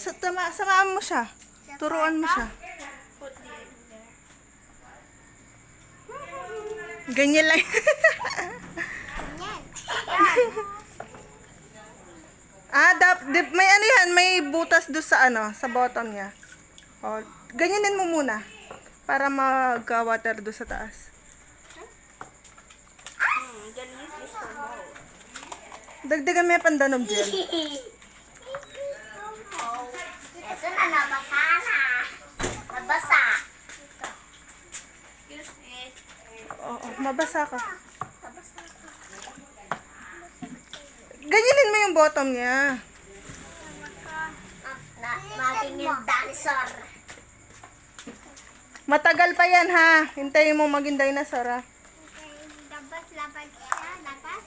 Samaan mo siya. Turuan mo siya. Put the egg there. Ganyan lang. May ano yan, may butas doon sa ano, sa bottom niya. O, ganyanin mo muna. Para mag-water doon sa taas. I'm gonna use this for mold. Dagdagan mo yung pandanog dyan. Ito na, nabasa na. Nabasa. Excuse me. Oo, mabasa ka. Ganyanin mo yung bottom niya. Maging yung dinosaur. Matagal pa yan ha. Hintayin mo maging dinosaur ha. Dapat labad siya, dapat.